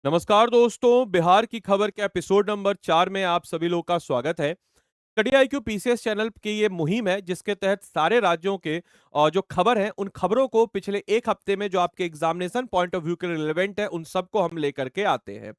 नमस्कार दोस्तों, बिहार की खबर के एपिसोड नंबर 4 में आप सभी लोगों का स्वागत है। स्टडी आईक्यू पीसीएस चैनल की ये मुहिम है जिसके तहत सारे राज्यों के जो खबर है उन खबरों को पिछले एक हफ्ते में जो आपके एग्जामिनेशन पॉइंट ऑफ व्यू के रिलेवेंट है उन सबको हम लेकर के आते हैं।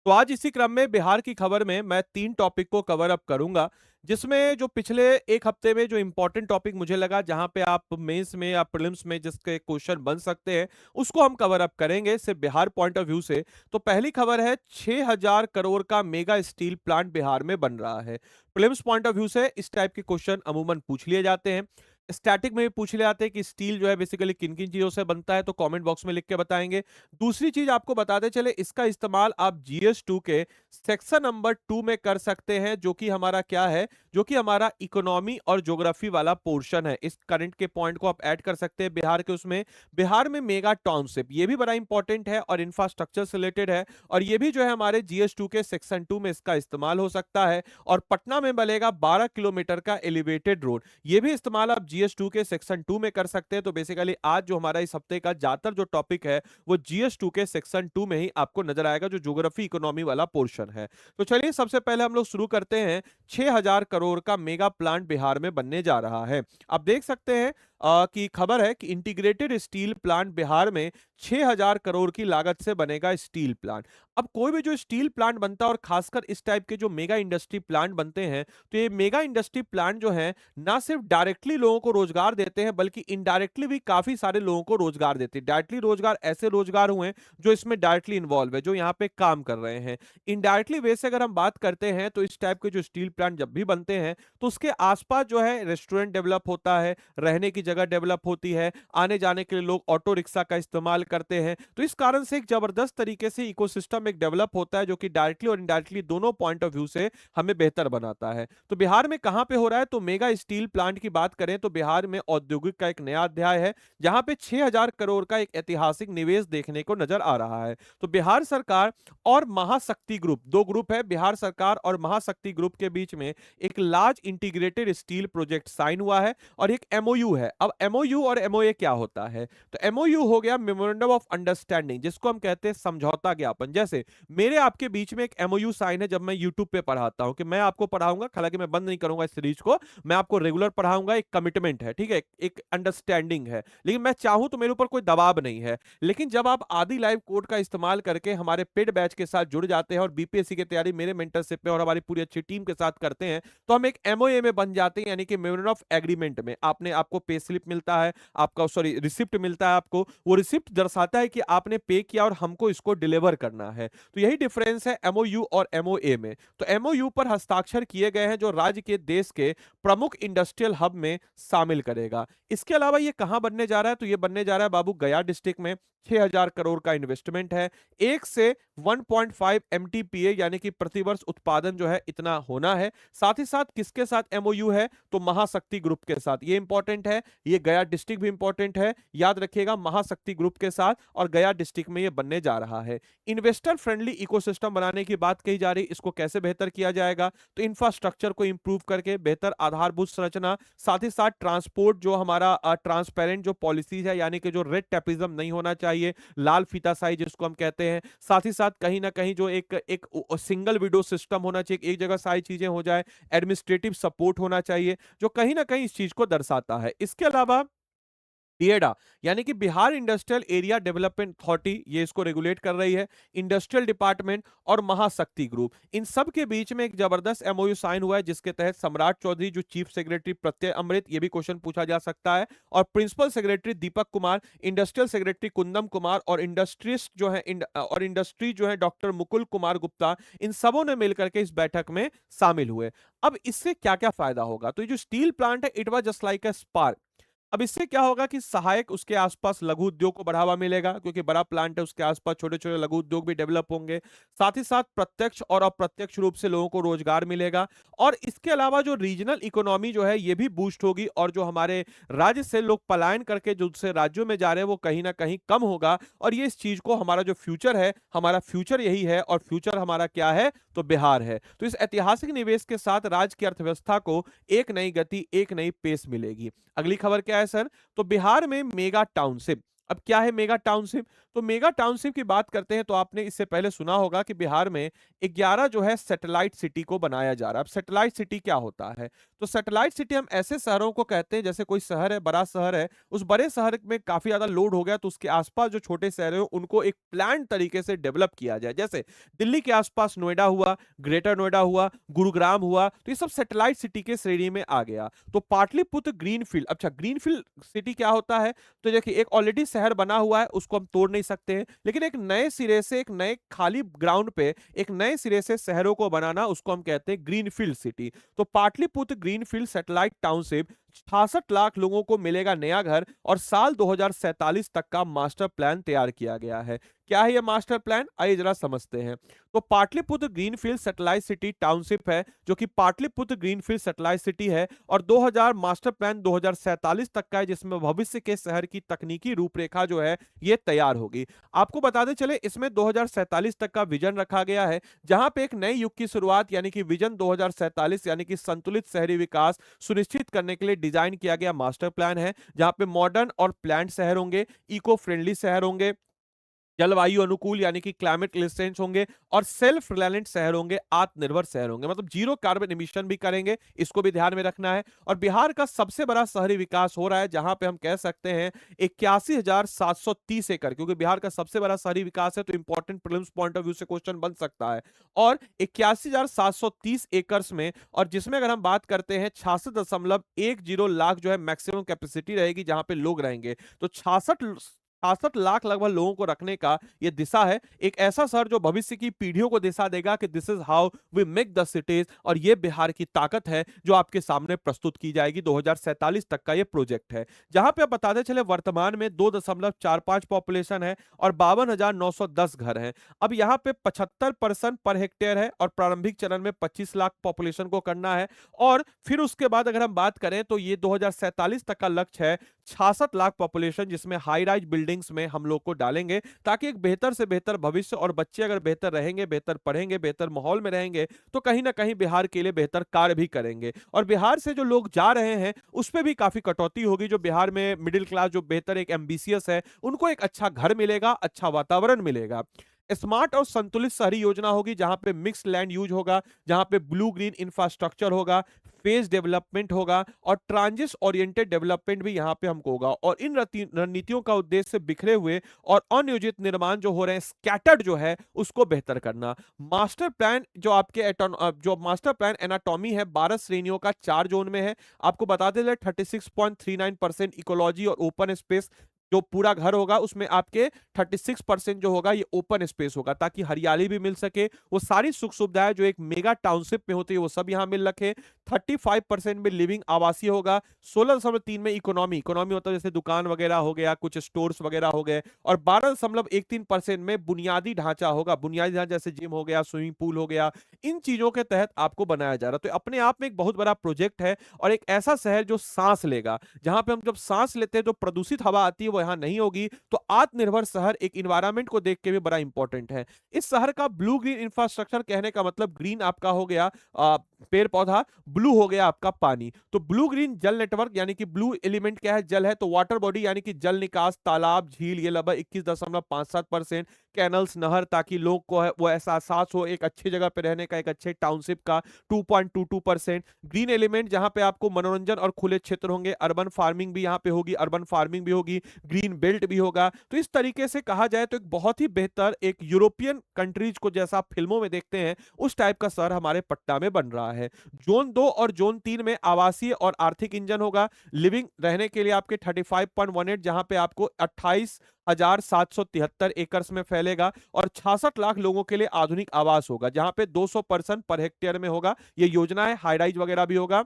तो आज इसी क्रम में बिहार की खबर में मैं 3 टॉपिक को कवर अप करूंगा, जिसमें जो पिछले एक हफ्ते में जो इंपॉर्टेंट टॉपिक मुझे लगा जहां पे आप मेंस में या प्रीलिम्स में जिसके क्वेश्चन बन सकते हैं उसको हम कवर अप करेंगे सिर्फ बिहार पॉइंट ऑफ व्यू से। तो पहली खबर है, 6000 करोड़ का मेगा स्टील प्लांट बिहार में बन रहा है। प्रीलिम्स पॉइंट ऑफ व्यू से इस टाइप के क्वेश्चन अमूमन पूछ लिए जाते हैं। स्टैटिक में भी पूछ ले जाते हैं कि स्टील जो है बेसिकली किन किन चीजों से बनता है, तो कमेंट बॉक्स में लिख के बताएंगे। दूसरी चीज आपको बताते चले, इसका इस्तेमाल आप जीएस 2 के सेक्शन नंबर 2 में कर सकते हैं, जो कि हमारा क्या है, जो कि हमारा इकोनॉमी और ज्योग्राफी वाला पोर्शन है। इस करंट के पॉइंट को आप ऐड कर सकते हैं बिहार के उसमें। बिहार में मेगा टाउनशिप ये भी बड़ा इंपॉर्टेंट है और इंफ्रास्ट्रक्चर से रिलेटेड है, और ये भी जो है हमारे जीएस 2 के सेक्शन 2 में इसका इस्तेमाल हो सकता है। और पटना में बनेगा 12 किलोमीटर का एलिवेटेड रोड, ये भी इस्तेमाल आप जीएस 2 के सेक्शन 2 में कर सकते हैं। तो बेसिकली आज जो हमारा इस हफ्ते का ज्यादातर जो टॉपिक है वो जीएस 2 के सेक्शन 2 में ही आपको नजर आएगा, जो ज्योग्राफी इकोनॉमी वाला पोर्शन है। तो चलिए सबसे पहले हम लोग शुरू करते हैं। 6000 करोड़ का मेगा प्लांट बिहार में बनने जा रहा है। आप देख सकते हैं कि खबर है कि इंटीग्रेटेड स्टील प्लांट बिहार में 6000 करोड़ की लागत से बनेगा स्टील प्लांट। अब कोई भी जो स्टील प्लांट बनता है और खासकर इस टाइप के जो मेगा इंडस्ट्री प्लांट बनते हैं, तो ये मेगा इंडस्ट्री प्लांट जो है ना सिर्फ डायरेक्टली लोगों को रोजगार देते हैं बल्कि इनडायरेक्टली भी काफी सारे लोगों को रोजगार देते हैं। डायरेक्टली रोजगार ऐसे रोजगार हुए जो इसमें डायरेक्टली इन्वॉल्व है, जो यहाँ पे काम कर रहे हैं। इनडायरेक्टली वे से अगर हम बात करते हैं तो इस टाइप के जो स्टील प्लांट जब भी बनते हैं तो उसके आसपास जो है रेस्टोरेंट डेवलप होता है, रहने की जगह डेवलप होती है, आने जाने के लिए लोग ऑटो रिक्शा का इस्तेमाल करते हैं। तो इस कारण से एक जबरदस्त तरीके से इकोसिस्टम एक डेवलप होता है, जो कि डायरेक्टली और इनडायरेक्टली दोनों पॉइंट ऑफ व्यू से हमें बेहतर बनाता है। तो बिहार में कहां पे हो रहा है, तो मेगा स्टील प्लांट की बात करें तो बिहार में औद्योगिक का एक नया अध्याय है, जहां पे 6000 करोड़ का एक ऐतिहासिक निवेश देखने को नजर आ रहा है। तो बिहार सरकार और महाशक्ति ग्रुप, दो ग्रुप है, बिहार सरकार और महाशक्ति ग्रुप के बीच में एक large integrated steel project sign हुआ है और एक एमओयू है। अब एमओयू और एमओए क्या होता है, तो एमओयू हो गया मेमोरेंडम ऑफ अंडरस्टैंडिंग, जिसको हम कहते हैं समझौता ज्ञापन। जैसे मेरे आपके बीच में एक एमओयू साइन है जब मैं यूट्यूब पे पढ़ाता हूं, कि मैं आपको पढ़ाऊंगा, हालांकि मैं बंद नहीं करूंगा इस सीरीज को, मैं आपको रेगुलर पढ़ाऊंगा, एक कमिटमेंट है, ठीक है, एक अंडरस्टैंडिंग है। लेकिन मैं चाहूं तो मेरे ऊपर कोई दबाव नहीं है। लेकिन जब आप आदि लाइव कोड का इस्तेमाल करके हमारे पेड बैच के साथ जुड़ जाते हैं और बीपीएससी की तैयारी मेरे मेंटरशिप में और हमारी पूरी अच्छी टीम के साथ करते हैं, तो हम एक एमओए में बन जाते हैं, यानी कि मेमोरेंडम ऑफ एग्रीमेंट में आपने आपको पे स्लिप मिलता है, आपका सॉरी रिसिप्ट मिलता है आपको, वो रिसिप्ट दर्शाता है कि आपने पे किया और हमको इसको डिलीवर करना है। तो यही डिफरेंस है एमओयू और एमओए में। तो एमओयू पर हस्ताक्षर किए गए हैं जो राज्य के देश के प्रमुख इंडस्ट्रियल हब में शामिल करेगा। इसके अलावा ये कहां बनने जा रहा है, तो ये बनने जा रहा है बाबू गया डिस्ट्रिक्ट में। 6000 करोड़ का इन्वेस्टमेंट है, 1 से 1.5 एमटीपीए यानी कि प्रतिवर्ष उत्पादन जो है इतना होना है। साथ ही साथ किसके साथ एमओयू है, तो महाशक्ति ग्रुप के साथ। ये इंपॉर्टेंट है, ये गया डिस्ट्रिक्ट भी इंपॉर्टेंट है, याद रखिएगा, महाशक्ति ग्रुप के साथ और गया डिस्ट्रिक्ट में ये बनने जा रहा है। इन्वेस्टर फ्रेंडली इकोसिस्टम बनाने की बात कही जा रही, इसको कैसे बेहतर किया जाएगा, तो इंफ्रास्ट्रक्चर को इंप्रूव करके बेहतर आधारभूत संरचना, साथ ही साथ ट्रांसपोर्ट जो हमारा ट्रांसपेरेंट जो पॉलिसीज है, यानी कि जो रेड टेपिज्म नहीं होना चाहिए, लाल फीताशाही जिसको हम कहते हैं, साथ ही साथ कहीं ना कहीं जो एक एक सिंगल विंडो सिस्टम होना चाहिए, एक जगह सारी चीजें हो जाए, एडमिनिस्ट्रेटिव सपोर्ट होना चाहिए, जो कहीं ना कहीं इस चीज को दर्शाता है। इसके अलावा बिएडा यानी कि Bihar industrial area development authority, ये इसको रेगुलेट कर रही है, इंडस्ट्रियल डिपार्टमेंट और महाशक्ति ग्रुप, इन सब के बीच में एक जबरदस्त एमओयू साइन हुआ है, जिसके तहत सम्राट चौधरी जो चीफ सेक्रेटरी, प्रत्यय अमृत, ये भी क्वेश्चन पूछा जा सकता है, और principal secretary Deepak Kumar, industrial secretary कुंदम Kumar और इंडस्ट्रिस्ट जो है और इंडस्ट्री जो है डॉक्टर मुकुल कुमार गुप्ता, इन सबों ने मिलकर के इस बैठक में शामिल हुए। अब इससे क्या क्या फायदा होगा, तो ये जो स्टील प्लांट है, it was just like a spark. अब इससे क्या होगा कि सहायक उसके आसपास लघु उद्योग को बढ़ावा मिलेगा, क्योंकि बड़ा प्लांट है, उसके आसपास छोटे छोटे लघु उद्योग भी डेवलप होंगे। साथ ही साथ प्रत्यक्ष और अप्रत्यक्ष रूप से लोगों को रोजगार मिलेगा, और इसके अलावा जो रीजनल इकोनॉमी जो है ये भी बूस्ट होगी, और जो हमारे राज्य से लोग पलायन करके जो दूसरे राज्यों में जा रहे हैं वो कहीं ना कहीं कम होगा। और ये इस चीज को, हमारा जो फ्यूचर है, हमारा फ्यूचर यही है, और फ्यूचर हमारा क्या है, तो बिहार है। तो इस ऐतिहासिक निवेश के साथ राज्य की अर्थव्यवस्था को एक नई गति, एक नई पेस मिलेगी। अगली खबर क्या है सर, तो बिहार में मेगा टाउनशिप। अब क्या है मेगा टाउनशिप? तो मेगा टाउनशिप की बात करते हैं तो आपने इससे पहले सुना होगा कि बिहार में 11 जो है सैटेलाइट सिटी को बनाया जा रहा है। अब सैटेलाइट सिटी क्या होता है? तो सैटेलाइट सिटी हम ऐसे शहरों को कहते हैं, जैसे कोई शहर है, बड़ा शहर है, उस बड़े शहर में काफी ज्यादा लोड हो गया तो उसके आसपास जो छोटे शहर है उनको एक प्लान तरीके से डेवलप किया जाए। जैसे दिल्ली के आसपास नोएडा हुआ, ग्रेटर नोएडा हुआ, गुरुग्राम हुआ, तो ये सब सैटेलाइट सिटी के श्रेणी में आ गया। तो पाटलिपुत्र ग्रीनफील्ड, अच्छा ग्रीनफील्ड सिटी क्या होता है? तो देखिए एक ऑलरेडी शहर बना हुआ है उसको हम तोड़ नहीं सकते हैं, लेकिन एक नए सिरे से, एक नए खाली ग्राउंड पे एक नए सिरे से शहरों को बनाना, उसको हम कहते हैं ग्रीनफील्ड सिटी। तो Pataliputra greenfield satellite township 66 lakh लोगों को मिलेगा नया घर और साल 2047 तक का मास्टर प्लान तैयार किया गया है। क्या है ये मास्टर प्लान? आइए जरा समझते हैं। तो Pataliputra greenfield satellite city township है, जो कि पाटलिपुत्र ग्रीनफील्ड सैटेलाइट सिटी है, और 2000 मास्टर प्लान 2047 तक का है, जिसमें भविष्य के शहर की तकनीकी रूपरेखा जो है ये तैयार होगी। आपको बताते चले इसमें 2047 तक का विजन रखा गया है, जहां पे एक नए युग की शुरुआत यानी कि विजन 2047 यानी कि संतुलित शहरी विकास सुनिश्चित करने के लिए डिजाइन किया गया मास्टर प्लान है, जहां पे मॉडर्न और प्लान्ड शहर होंगे, इको फ्रेंडली शहर होंगे, जलवायु अनुकूल यानी कि क्लाइमेट रेजिस्टेंस होंगे, और सेल्फ रिलायंट शहर होंगे, आत्मनिर्भर शहर होंगे, मतलब जीरो कार्बन एमिशन भी करेंगे, इसको भी ध्यान में रखना है। और बिहार का सबसे बड़ा शहरी विकास हो रहा है, जहां पे हम कह सकते हैं 81,730 एकड़, क्योंकि बिहार का सबसे बड़ा शहरी विकास है तो important prelims point of view से क्वेश्चन बन सकता है। और 81,730 एकर्स में, और जिसमें अगर हम बात करते हैं 66.10 लाख जो है मैक्सिमम कैपेसिटी रहेगी जहां पे लोग रहेंगे, तो 66 लाख लगभग लोगों को रखने का ये दिशा है। एक ऐसा शहर जो भविष्य की पीढ़ियों को दिशा देगा कि this is how we make the cities, और ये बिहार की ताकत है जो आपके सामने प्रस्तुत की जाएगी। 2047 तक का ये प्रोजेक्ट है, जहां पे आप बताते चले वर्तमान में 2.45 पॉपुलेशन है और 52,910 घर हैं। अब यहाँ पे 75% पर हेक्टेयर है और प्रारंभिक चरण में 25 लाख पॉपुलेशन को करना है, और फिर उसके बाद अगर हम बात करें तो ये 2047 तक का लक्ष्य है 66 लाख पॉपुलेशन, जिसमें हाई राइज बिल्डिंग्स में हम लोग को डालेंगे, ताकि एक बेहतर से बेहतर भविष्य, और बच्चे अगर बेहतर रहेंगे, बेहतर पढ़ेंगे, बेहतर माहौल में रहेंगे, तो कहीं ना कहीं बिहार के लिए बेहतर कार्य भी करेंगे। और बिहार से जो लोग जा रहे हैं उस पर भी काफी कटौती होगी। जो बिहार में मिडिल क्लास जो बेहतर एक एम्बिशियस है, उनको एक अच्छा घर मिलेगा, अच्छा वातावरण मिलेगा। स्मार्ट और संतुलित शहरी योजना होगी, जहां पे मिक्स लैंड यूज होगा, जहां पे ब्लू ग्रीन इंफ्रास्ट्रक्चर होगा, फेज डेवलपमेंट होगा, और ट्रांजिट ओरिएंटेड डेवलपमेंट भी यहां पे हमको होगा। और इन रणनीतियों का उद्देश्य बिखरे हुए और अनियोजित निर्माण जो हो रहे हैं, स्कैटर्ड जो है, उसको बेहतर करना। मास्टर प्लान जो आपके जो मास्टर प्लान एनाटॉमी है, 12 श्रेणियों का 4 जोन में है। आपको बताते चले 36.39% इकोलॉजी और ओपन स्पेस, जो पूरा घर होगा उसमें आपके 36% जो होगा ये ओपन स्पेस होगा, ताकि हरियाली भी मिल सके। वो सारी सुख सुविधाएं जो एक मेगा टाउनशिप में होती है वो सब यहाँ मिल रखे। 35% में लिविंग आवासीय होगा। 16.3 में इकोनॉमी, इकोनॉमी होता है जैसे दुकान वगैरह हो गया, कुछ स्टोर्स वगैरह हो गए। और 12.13% में बुनियादी ढांचा होगा, बुनियादी ढांचा जैसे जिम हो गया, स्विमिंग पूल हो गया, इन चीजों के तहत आपको बनाया जा रहा है। तो अपने आप में एक बहुत बड़ा प्रोजेक्ट है, और एक ऐसा शहर जो सांस लेगा, जहां पे हम जब सांस लेते हैं तो प्रदूषित हवा आती है वो यहाँ नहीं होगी। तो आत्मनिर्भर शहर एक इन्वायरमेंट को देख के भी बड़ा इंपॉर्टेंट है। इस शहर का ब्लू ग्रीन इंफ्रास्ट्रक्चर, कहने का मतलब ग्रीन आपका हो गया पेड़ पौधा, ब्लू हो गया आपका पानी। तो ब्लू ग्रीन जल नेटवर्क, यानी कि ब्लू एलिमेंट क्या है? जल है, तो वाटर बॉडी यानी कि जल निकास, तालाब, झील, ये लगभग 21.57%। कैनल्स, नहर, ताकि लोग को है वो एहसास हो एक अच्छी जगह पे रहने का, एक अच्छे टाउनशिप का, 2.22%। ग्रीन एलिमेंट जहां पे आपको मनोरंजन और खुले क्षेत्र होंगे, अर्बन फार्मिंग भी यहाँ पे होगी, अर्बन फार्मिंग भी होगी, ग्रीन बेल्ट भी होगा। तो इस तरीके से कहा जाए तो एक बहुत ही बेहतर, एक यूरोपियन कंट्रीज को जैसा आप फिल्मों में देखते हैं उस टाइप का शहर हमारे पटना में बन रहा है। जोन 2 और जोन 3 में आवासीय और आर्थिक इंजन होगा। लिविंग रहने के लिए आपके 35.18, जहां पे आपको 28,773 एकर्स में फैलेगा, और 66 लाख लोगों के लिए आधुनिक आवास होगा, जहां पे 200 पर्सन पर हेक्टेयर में होगा। ये योजना है, हाई राइज वगैरह भी होगा।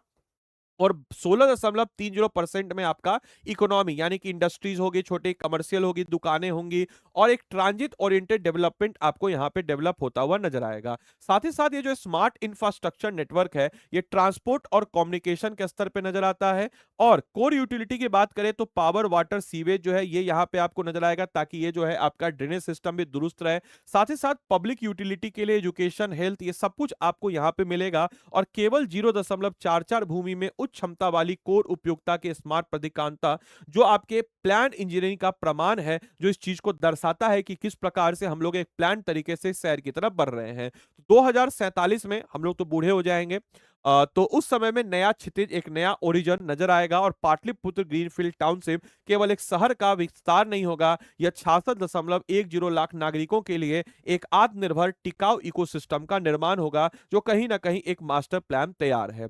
और 16.30% में आपका इकोनॉमी यानी कि इंडस्ट्रीज होगी, छोटी कमर्शियल होगी, दुकानें होंगी, और एक ट्रांजिट ओरिएंटेड डेवलपमेंट आपको यहां पे डेवलप होता हुआ नजर आएगा। साथ ही साथ ये जो स्मार्ट इंफ्रास्ट्रक्चर नेटवर्क है, ये ट्रांसपोर्ट और कम्युनिकेशन के स्तर पे नजर आता है। और कोर यूटिलिटी की बात करें तो पावर, वाटर, सीवेज जो है ये यहाँ पे आपको नजर आएगा, ताकि ये जो है आपका ड्रेनेज सिस्टम भी दुरुस्त रहे। साथ ही साथ पब्लिक यूटिलिटी के लिए एजुकेशन, हेल्थ, ये सब कुछ आपको यहाँ पे मिलेगा। और केवल 0.44 भूमि में उच्च क्षमता वाली कोर उपयोगिता के स्मार्ट प्रतिकांता, जो आपके प्लान इंजीनियरिंग का प्रमाण है, जो इस चीज को दर्शाता है कि किस प्रकार से हम लोग एक प्लान तरीके से शहर की तरफ बढ़ रहे हैं। 2047 में हम लोग तो बूढ़े हो जाएंगे, तो उस समय में नया क्षितिज, एक नया ओरिजन नजर आएगा और पाटलिपुत्र ग्रीनफील्ड टाउनशिप केवल एक शहर का विस्तार नहीं होगा, यह 66.10 लाख नागरिकों के लिए एक आत्मनिर्भर टिकाऊ इकोसिस्टम का निर्माण होगा, जो कहीं ना कहीं एक मास्टर प्लान तैयार है।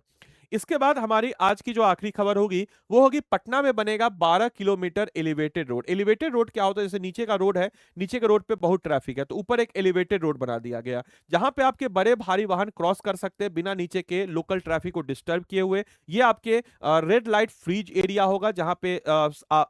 इसके बाद हमारी आज की जो आखिरी खबर होगी वो होगी, पटना में बनेगा 12 kilometre elevated road. Elevated road क्या होता है? जैसे नीचे का रोड है, नीचे के रोड पे बहुत ट्रैफिक है, तो ऊपर एक एलिवेटेड रोड बना दिया गया, जहां पे आपके बड़े भारी वाहन क्रॉस कर सकते हैं बिना नीचे के लोकल ट्रैफिक को डिस्टर्ब किए हुए। ये आपके रेड लाइट फ्रीज एरिया होगा, जहां पे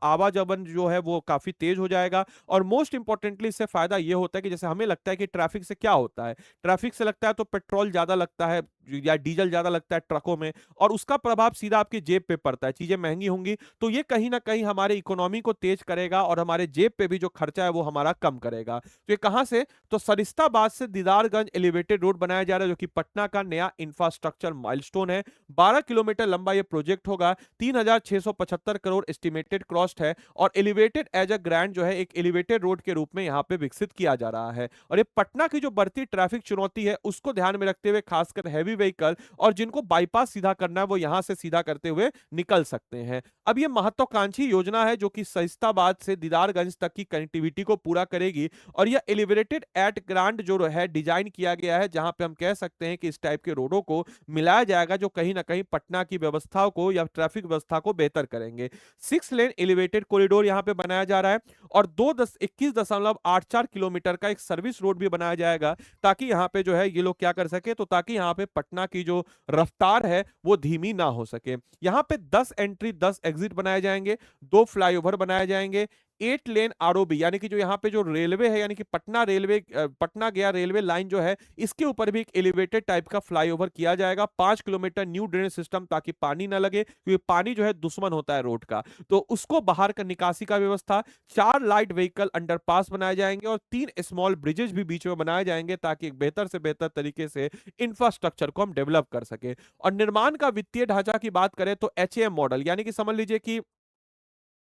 आवाजावन जो है वो काफी तेज हो जाएगा। और मोस्ट इंपॉर्टेंटली इससे फायदा ये होता है कि जैसे हमें लगता है कि ट्रैफिक से क्या होता है, ट्रैफिक से लगता है तो पेट्रोल ज्यादा लगता है या डीजल ज्यादा लगता है ट्रकों में, और उसका प्रभाव सीधा आपकी जेब पे पड़ता है, चीजें महंगी होंगी, तो ये कहीं ना कहीं हमारे इकोनॉमी को तेज करेगा और हमारे जेब पे भी जो खर्चा है वो हमारा कम करेगा। तो ये कहां से? तो सरिस्ताबाद से दीदारगंज एलिवेटेड रोड बनाया जा रहा है, जो कि पटना का नया इंफ्रास्ट्रक्चर माइलस्टोन है। 12 किलोमीटर लंबा ये प्रोजेक्ट होगा, 3675 करोड़ एस्टिमेटेड कॉस्ट है, और एलिवेटेड एज अ ग्रैंड जो है एक एलिवेटेड रोड के रूप में यहाँ पे विकसित किया जा रहा है। और ये पटना की जो बढ़ती ट्रैफिक चुनौती है उसको ध्यान में रखते हुए, खासकर हैवी व्हीकल और जिनको बाईपास सीधा करना है वो यहां से सीधा करते हुए निकल सकते हैं। अब ये महत्वाकांक्षी योजना है जो कि सरिस्ताबाद से दीदारगंज तक की कनेक्टिविटी को पूरा करेगी, और यह एलिवेटेड एट ग्रांड जो है डिजाइन किया गया है, जहां पे हम कह सकते हैं कि इस टाइप के रोडों को मिलाया जाएगा, जो कहीं ना कहीं पटना की व्यवस्थाओं को या ट्रैफिक व्यवस्था को बेहतर करेंगे। 6 लेन एलिवेटेड कॉरिडोर यहां पे बनाया जा रहा है, और 21.84 किलोमीटर का एक सर्विस रोड भी बनाया जाएगा, ताकि यहाँ पे जो है ये लोग क्या कर सके, तो ताकि यहाँ पे पटना की जो रफ्तार है वो धीमी ना हो सके। यहाँ पे 10 एंट्री 10 एग्जिट बनाए जाएंगे, 2 फ्लाईओवर बनाए जाएंगे, 8 लेन आरओबी, यानी कि जो यहाँ पे जो रेलवे है, यानी कि पटना रेलवे, पटना गया रेलवे लाइन जो है, इसके ऊपर भी एक एलिवेटेड टाइप का फ्लाईओवर किया जाएगा। 5 किलोमीटर न्यू ड्रेनेज सिस्टम, ताकि पानी ना लगे, क्योंकि पानी जो है दुश्मन होता है रोड का, तो उसको बाहर का निकासी का व्यवस्था। 4 लाइट व्हीकल अंडरपास बनाए जाएंगे और 3 स्मॉल ब्रिजेस भी बीच में बनाए जाएंगे, ताकि एक बेहतर से बेहतर तरीके से इंफ्रास्ट्रक्चर को हम डेवलप कर सके। और निर्माण का वित्तीय ढांचा की बात करें तो एचएएम मॉडल, यानी कि समझ लीजिए कि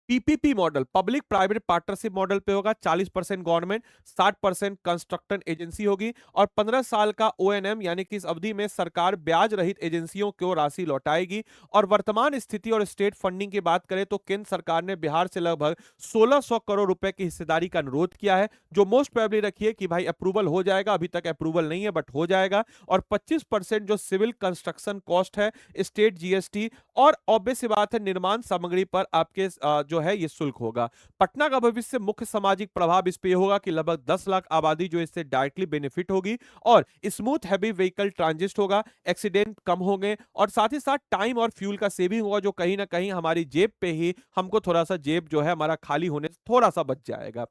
PPP model, public private partnership model पे होगा। 40% गवर्नमेंट, 60% कंस्ट्रक्शन एजेंसी होगी, और 15 साल का ओएनएम, यानी कि इस अवधि में सरकार ब्याज रहित एजेंसियों को राशि लौटाएगी। और वर्तमान स्थिति और स्टेट फंडिंग की बात करें तो केंद्र सरकार ने बिहार से लगभग 1600 करोड़ रुपए की हिस्सेदारी का अनुरोध किया है, जो मोस्ट प्रोबेबली रखिए कि भाई अप्रूवल हो जाएगा, अभी तक अप्रूवल नहीं है बट हो जाएगा। और 25% जो सिविल कंस्ट्रक्शन कॉस्ट है, स्टेट जीएसटी, और ऑब्वियस सी बात है निर्माण सामग्री पर आपके जो है ये शुल्क होगा। पटना का भविष्य मुख्य सामाजिक प्रभाव इस पे होगा कि लगभग 10 लाख आबादी जो इससे डायरेक्टली बेनिफिट होगी, और स्मूथ हैवी व्हीकल ट्रांजिट होगा, एक्सीडेंट कम होंगे, और साथ ही साथ टाइम और फ्यूल का सेविंग होगा, जो कहीं ना कहीं हमारी जेब पे ही हमको थोड़ा सा, जेब जो है हमारा खाली होने से थोड़ा सा बच जाएगा।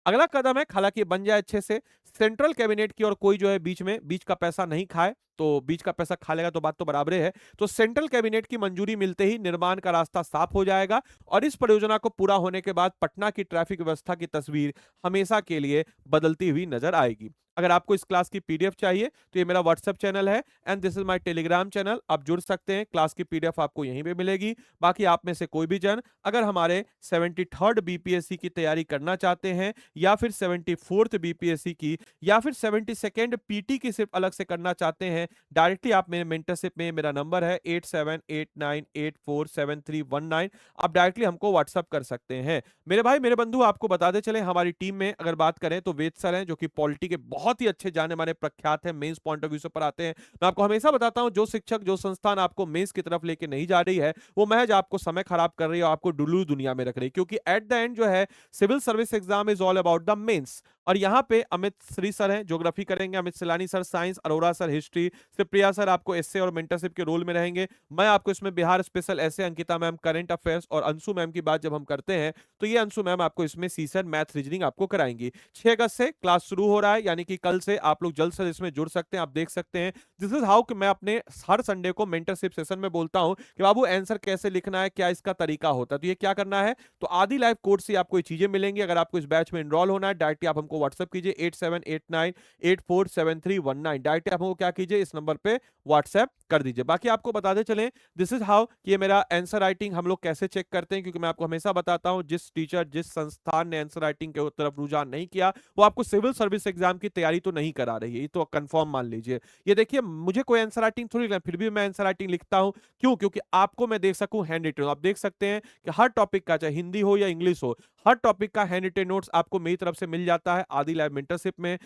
अगला कदम है, हालांकि बन जाए अच्छे से, सेंट्रल कैबिनेट की, और कोई जो है बीच का पैसा नहीं खाए, तो बीच का पैसा खा लेगा तो बात तो बराबर है। तो सेंट्रल कैबिनेट की मंजूरी मिलते ही निर्माण का रास्ता साफ हो जाएगा, और इस परियोजना को पूरा होने के बाद पटना की ट्रैफिक व्यवस्था की तस्वीर हमेशा के लिए बदलती हुई नजर आएगी। अगर आपको इस क्लास की पीडीएफ चाहिए तो ये मेरा व्हाट्सएप चैनल है, and this is my Telegram channel, आप जुड़ सकते हैं। क्लास की पीडीएफ आपको यहीं पे मिलेगी। बाकी आप में से कोई भी जन अगर हमारे 73rd बीपीएससी की तैयारी करना चाहते हैं, या फिर 74th बीपीएससी की, या फिर 72nd पीटी की सिर्फ अलग से करना चाहते हैं, डायरेक्टली आप मेरे मेंटरशिप में, मेरा नंबर है 8789847319, आप डायरेक्टली हमको व्हाट्सअप कर सकते हैं। मेरे भाई मेरे बंधु, आपको बताते चले हमारी टीम में अगर बात करें तो वेद सर हैं, जो कि पॉलिटी के बहुत ही अच्छे जाने माने प्रख्यात हैं, मेंस पॉइंट ऑफ व्यू से पढ़ाते हैं। मैं आपको हमेशा बताता हूं, जो शिक्षक जो संस्थान आपको मेंस की तरफ लेके नहीं जा रही है, वो महज आपको समय खराब कर रही है और आपको डुल्लू दुनिया में रख रही है, क्योंकि एट द एंड जो है civil service exam is all about the mains. और यहाँ पे अमित श्री सर हैं, ज्योग्राफी करेंगे, Amit Silani sir science, Arora sir history, Supriya sir आपको एसए और मेंटरशिप के रोल में रहेंगे। मैं आपको इसमें Bihar special essay, Ankita ma'am current affairs, और अंशु मैम की बात जब हम करते हैं तो ये अंशु मैम आपको इसमें सीसर मैथ रीजनिंग आपको कराएंगी। 6 अगस्त से क्लास शुरू हो रहा है, यानी कि कल से आप लोग जल्द से इसमें जुड़ सकते हैं। आप देख सकते हैं दिस इज हाउ कि मैं अपने हर संडे को मेंटरशिप सेशन में बोलता हूं कि बाबू आंसर कैसे लिखना है, क्या इसका तरीका होता है। तो ये क्या करना है, तो आदि लाइव कोर्स से आपको ये चीजें मिलेंगी। अगर आपको इस बैच में एनरोल होना है, डायरेक्टली आप हमको हमको व्हाट्सएप कीजिए 8789847319। डायरेक्ट आप हमको क्या कीजिए, इस नंबर पे व्हाट्सएप कर दीजिए। बाकी आपको बताते चलें, दिस इज हाउ कि ये मेरा आंसर राइटिंग हम लोग कैसे चेक करते हैं, क्योंकि मैं आपको हमेशा बताता हूं जिस टीचर जिस संस्थान ने आंसर राइटिंग के तरफ रुझान नहीं किया वो आपको सिविल सर्विस एग्जाम की तैयारी तो नहीं करा रही है, ये तो कंफर्म मान लीजिए। ये देखिए, मुझे कोई आंसर राइटिंग थोड़ी ना, फिर भी मैं आंसर राइटिंग लिखता हूं। क्यों? क्योंकि आपको मैं देख सकूं हैंड रिटन। आप देख सकते हैं कि हर टॉपिक का, चाहे हिंदी हो या इंग्लिश हो, हर टॉपिक का हैंड रिटन नोट्स आपको मेरी तरफ से मिल जाता है आदि लाइव मेंटरशिप में।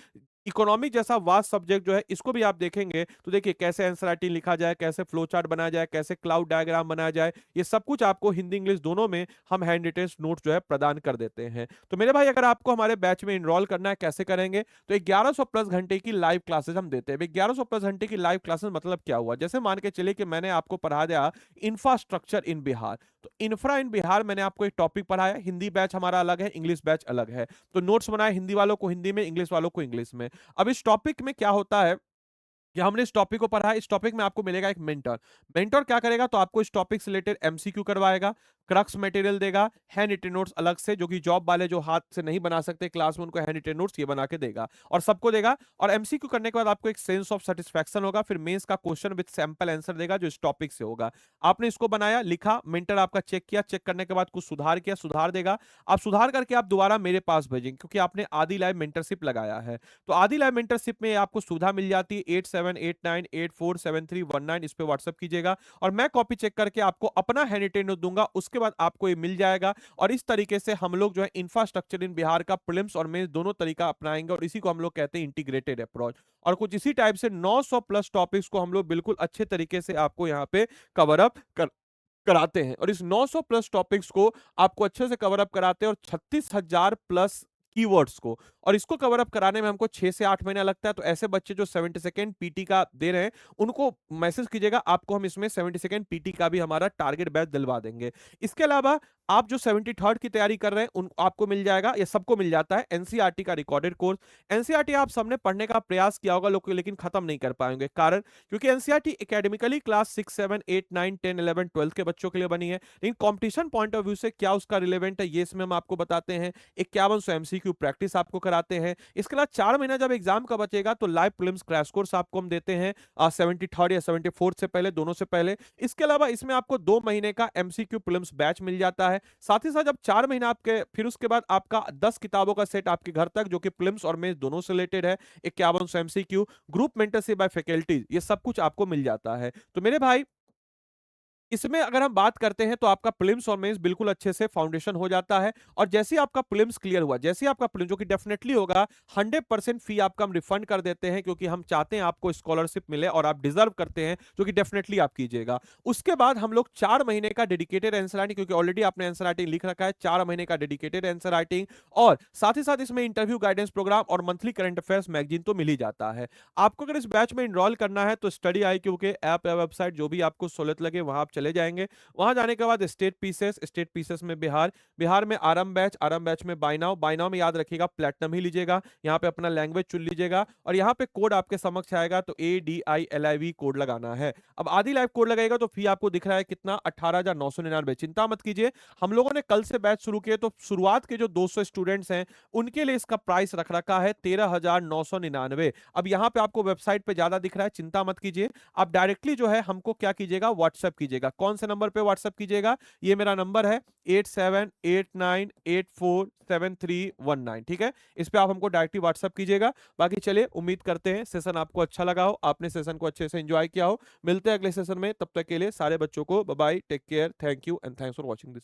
इकोनॉमिक जैसा वास्ट सब्जेक्ट जो है, इसको भी आप देखेंगे तो देखिए कैसे आंसर राइटिंग लिखा जाए, कैसे फ्लो चार्ट बनाया जाए, कैसे क्लाउड डायग्राम बनाया जाए, ये सब कुछ आपको हिंदी इंग्लिश दोनों में हम हैंड रिटन नोट्स जो है प्रदान कर देते हैं। तो मेरे भाई, अगर आपको हमारे बैच में इनरोल करना है, कैसे करेंगे? तो 1100 प्लस घंटे की लाइव क्लासेस हम देते हैं। 1100 प्लस घंटे की लाइव क्लासेस मतलब क्या हुआ? जैसे मान के चलिए कि मैंने आपको पढ़ा दिया इंफ्रास्ट्रक्चर इन बिहार, तो इंफ्रा इन बिहार मैंने आपको एक टॉपिक पढ़ाया। हिंदी बैच हमारा अलग है, इंग्लिश बैच अलग है। तो नोट्स बनाए हिंदी वालों को हिंदी में, इंग्लिश वालों को इंग्लिश में। अब इस टॉपिक में क्या होता है कि हमने इस टॉपिक को पढ़ा है, इस टॉपिक में आपको मिलेगा एक मेंटर। मेंटर क्या करेगा? तो आपको इस टॉपिक से रिलेटेड एमसीक्यू करवाएगा, क्रक्स मटेरियल देगा, हैंड रिटन नोट्स अलग से, जो कि जॉब वाले जो हाथ से नहीं बना सकते क्लास में, उनको हैंड रिटन नोट्स ये बना के देगा और सबको देगा। और एमसीक्यू करने के बाद आपको एक सेंस ऑफ सेटिस्फैक्शन होगा। फिर मेंस का क्वेश्चन विद सैंपल आंसर देगा जो इस टॉपिक से होगा। आपने इसको बनाया, लिखा, मेंटर आपका चेक किया, चेक करने के बाद कुछ सुधार किया, सुधार देगा। आप सुधार करके आप दोबारा मेरे पास भेजेंगे, क्योंकि आपने आदि लाइव मेंटरशिप लगाया है। तो आदि लाइव मेंटरशिप में आपको सुविधा मिल जाती है 8789847319। इस पे व्हाट्सएप कीजिएगा और मैं कॉपी चेक करके आपको अपना हैंड रिटन नोट दूंगा, उसके बाद आपको ये मिल जाएगा। और इस तरीके से हम लोग जो है इंफ्रास्ट्रक्चर इन बिहार का प्रीलिम्स और मेंस दोनों तरीका अपनाएंगे और इसी को हम लोग कहते हैं इंटीग्रेटेड अप्रोच। और कुछ इसी टाइप से 900 प्लस टॉपिक्स को हम लोग बिल्कुल अच्छे तरीके से आपको यहाँ पे कवर अप कराते हैं। और इस 900 प्लस टॉपिक्स को आपको अच्छे से कवर अप कराते हैं और 36,000 प्लस कीवर्ड्स को, और इसको कवर अप कराने में हमको 6 से 8 महीना लगता है। तो ऐसे बच्चे जो 70 सेकेंड पीटी का दे रहे हैं उनको मैसेज कीजिएगा, आपको हम इसमें 70 सेकेंड पीटी का भी हमारा टारगेट बैच दिलवा देंगे। इसके अलावा आप जो 73rd की तैयारी कर रहे हैं उन आपको मिल जाएगा, या सबको मिल जाता है, एनसीईआरटी का रिकॉर्डेड कोर्स। एनसीईआरटी आप सबने पढ़ने का प्रयास किया होगा लोग, लेकिन खत्म नहीं कर पाएंगे। कारण क्योंकि एनसीईआरटी एकेडमिकली क्लास 6 7 8 9 10 11 12 के बच्चों के लिए बनी है, लेकिन कंपटीशन पॉइंट ऑफ व्यू से क्या उसका रिलेवेंट है ये इसमें हम आपको बताते हैं। 5100 एमसीक्यू प्रैक्टिस आपको कराते हैं। इसके अलावा 4 महीना जब एग्जाम का बचेगा तो लाइव प्रीलिम्स क्रैश कोर्स आपको हम देते हैं 73rd या 74th से पहले, दोनों से पहले। इसके अलावा इसमें आपको 2 महीने का एमसीक्यू प्रीलिम्स बैच मिल जाता है। साथ ही साथ जब 4 महीना आपके, फिर उसके बाद आपका 10 किताबों का सेट आपके घर तक, जो कि प्रीलिम्स और मेंस दोनों से रिलेटेड है। 5100 MCQ, group mentorship by faculties, ये सब कुछ आपको मिल जाता है। तो मेरे भाई, इसमें अगर हम बात करते हैं तो आपका प्रीलिम्स और मेंस बिल्कुल अच्छे से फाउंडेशन हो जाता है। और जैसे ही आपका प्रीलिम्स क्लियर हुआ, जैसे ही आपका प्रीलिम्स, जो कि डेफिनेटली होगा, 100% फी आपका हम रिफंड कर देते हैं, क्योंकि हम चाहते हैं आपको स्कॉलरशिप मिले और आप डिजर्व करते हैं, जो कि डेफिनेटली आप कीजिएगा। उसके बाद हम लोग 4 महीने का डेडिकेटेड आंसर राइटिंग, क्योंकि ऑलरेडी आपने आंसर राइटिंग लिख रखा है, 4 महीने का डेडिकेटेड आंसर राइटिंग, और साथ ही साथ इसमें इंटरव्यू गाइडेंस प्रोग्राम और मंथली करंट अफेयर्स मैगजीन तो मिल ही जाता है। आपको अगर इस बैच में इनरोल करना है तो स्टडी IQ के ऐप या वेबसाइट, जो भी आपको सहूलियत लगे वहां आप चले जाएंगे। वहां जाने के बाद स्टेट पीसेस में बिहार, बिहार में आरएम बैच में बायनाउ, बायनाउ में याद रखिएगा प्लेटिनम ही लीजिएगा। यहाँ पे अपना लैंग्वेज चुन लीजिएगा और यहाँ पे कोड आपके समक्ष आएगा, तो ADILIV कोड लगाना है। अब आदि लाइव कोड लगाएगा तो फी आपको दिख रहा है कितना, 18,999। चिंता मत कीजिए, हम लोगों ने कल से बैच शुरू किए, तो शुरुआत के जो 200 स्टूडेंट्स हैं उनके लिए इसका प्राइस रख रखा है 13,999। अब यहाँ पे आपको वेबसाइट पे ज्यादा दिख रहा है, चिंता मत कीजिए, आप डायरेक्टली जो है हमको क्या कीजिएगा, व्हाट्सएप कीजिएगा। कौन से नंबर पे व्हाट्सएप कीजिएगा? ये मेरा नंबर है 8789847319, ठीक है? इस पे आप हमको डायरेक्टली व्हाट्सएप कीजिएगा। बाकी चलिए, उम्मीद करते हैं सेशन आपको अच्छा लगा हो, आपने सेशन को अच्छे से एंजॉय किया हो। मिलते हैं अगले सेशन में, तब तक के लिए सारे बच्चों को bye bye, take care, thank you and thanks for watching this.